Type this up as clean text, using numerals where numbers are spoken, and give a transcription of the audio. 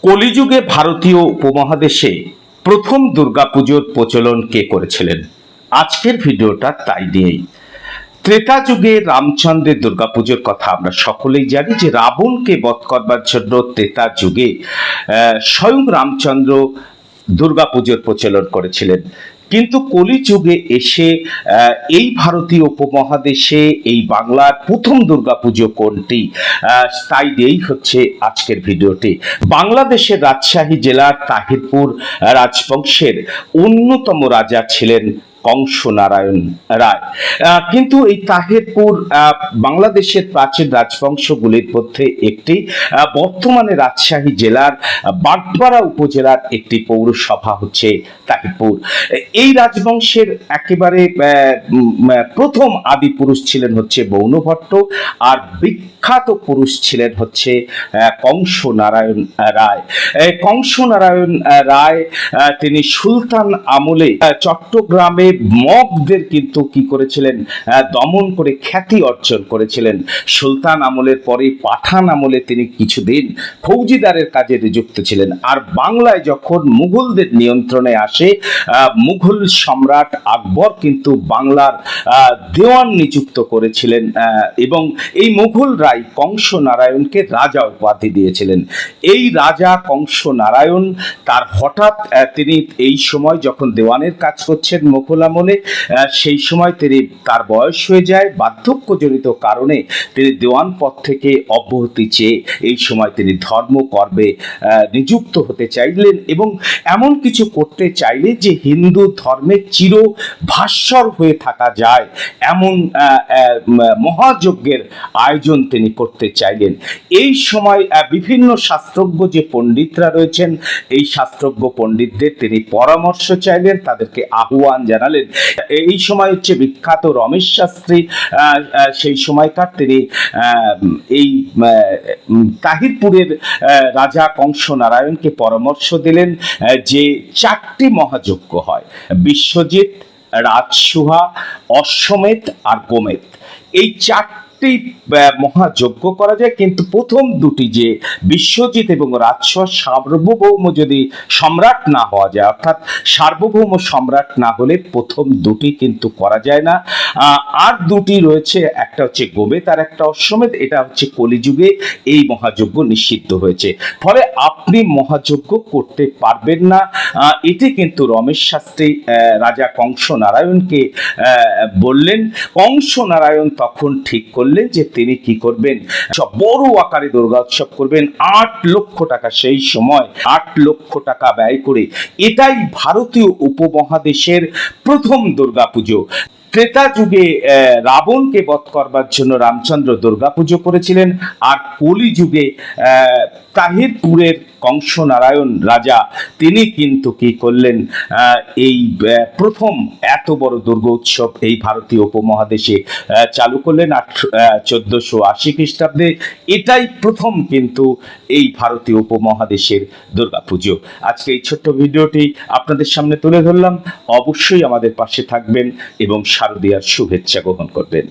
কলিযুগে ভারতীয় উপমহাদেশে প্রথম দুর্গাপুজোর প্রচলন কে করেছিলেন? আজকের ভিডিওটা তাই নিয়েই। ত্রেতা যুগে রামচন্দ্রের দুর্গাপুজোর কথা আমরা সকলেই জানি যে রাবণকে বধ করবার জন্য ত্রেতা যুগে স্বয়ং রামচন্দ্র দুর্গাপুজোর প্রচলন করেছিলেন। কিন্তু কলিযুগে এসে এই ভারতীয় উপমহাদেশে এই বাংলার প্রথম দুর্গাপুজো কোনটি, তাই দিয়েই হচ্ছে আজকের ভিডিওটি। বাংলাদেশের রাজশাহী জেলার তাহিরপুর রাজবংশের অন্যতম রাজা ছিলেন কংসনারায়ণ রায়। কিন্তু এই তাহিরপুর বাংলাদেশের প্রাচীন রাজবংশগুলির মধ্যে একটি। বর্তমানে রাজশাহী জেলার বাগবাড়া উপজেলার একটি পৌরসভা হচ্ছে তাহিরপুর। এই রাজবংশের একেবারে প্রথম আদি পুরুষ ছিলেন হচ্ছে বৌনভট্ট, আর বিখ্যাত পুরুষ ছিলেন হচ্ছে কংসনারায়ণ রায়। কংসনারায়ণ রায় তিনি সুলতান আমলে চট্টগ্রামে মগদের কিন্তু কি করেছিলেন, দমন করে খ্যাতি অর্জন করেছিলেন। সুলতান আমলের পরে পাঠান আমলে তিনি কিছুদিন ফৌজিদারের কাজে নিযুক্ত ছিলেন। আর বাংলায় যখন মুঘলদের নিয়ন্ত্রণে আসে, মুঘল সম্রাট আকবর কিন্তু বাংলার দেওয়ান নিযুক্ত করেছিলেন এবং এই মুঘলরাই কংসনারায়ণকে রাজা উপাধি দিয়েছিলেন। এই রাজা কংসনারায়ণ তার হঠাৎ তিনি এই সময় যখন দেওয়ানের কাজ করছেন মুঘল আমলে, সেই সময় তিনি তার বয়স হয়ে যায়, বার্ধক্যজনিত কারণে তিনি দেওয়ান পদ থেকে অব্যাহতি চেয়ে এই সময় তিনি ধর্মকর্মে নিযুক্ত হতে চাইলেন এবং এমন কিছু করতে চাইলেন যে হিন্দু ধর্মের চির ভাস্বর হয়ে থাকা যায় এমন মহাযজ্ঞের আয়োজন তিনি করতে চাইলেন। এই সময় বিভিন্ন শাস্ত্রজ্ঞ যে পণ্ডিতরা রয়েছেন, এই শাস্ত্রজ্ঞ পণ্ডিতদের তিনি পরামর্শ চাইলেন, তাদেরকে আহ্বান জানালেন। এই সময় হচ্ছে বিখ্যাত রমেশ শাস্ত্রী, সেই সময়কার তিনি এই তাহিরপুরের রাজা কংসনারায়ণকে পরামর্শ দিলেন যে 4টি মহাযজ্ঞ হয়: বিশ্বজিৎ, রাজসুহা, অশ্বমেধ আর গোমেধ। এই 4টি মহাযজ্ঞ করা যায়, কিন্তু প্রথম দুটি যে বিশ্বজিৎ এবং রাজসুহা, সার্বভৌম যদি সম্রাট না হওয়া যায়, অর্থাৎ সার্বভৌম সম্রাট না হলে প্রথম দুটি কিন্তু করা যায় না। আর দুটি রয়েছে, একটা হচ্ছে গোমেধ আর একটা অশ্বমেধ। এটা হচ্ছে কলিযুগে এই মহাযজ্ঞ নিষিদ্ধ হয়েছে, ফলে আপনি মহাযজ্ঞ করতে পারবেন না। এটি কিন্তু রমেশ শাস্ত্রী রাজা কংসনারায়ণকে বললেন। কংসনারায়ণ তখন ঠিক করলেন যে তিনি কি করবেন, বড় আকারে দুর্গা উৎসব করবেন। 8 লক্ষ টাকা, সেই সময় 8 লক্ষ টাকা ব্যয় করে। এটাই ভারতীয় উপমহাদেশের প্রথম দুর্গাপুজো। ত্রেতা যুগে রাবণকে বধ করবার জন্য রামচন্দ্র দুর্গাপুজো করেছিলেন, আর কলি যুগে তাহিরপুরের কংসনারায়ণ রাজা তিনি কিন্তু কি করলেন, এই প্রথম এত বড় দুর্গা উৎসব এই ভারতীয় উপমহাদেশে চালু করলেন 1480 খ্রিস্টাব্দে। এটাই প্রথম কিন্তু এই ভারতীয় উপমহাদেশের দুর্গাপুজো। আজকে এই ছোট্ট ভিডিওটি আপনাদের সামনে তুলে ধরলাম। অবশ্যই আমাদের পাশে থাকবেন এবং শারদীয়ার শুভেচ্ছা গ্রহণ করবেন।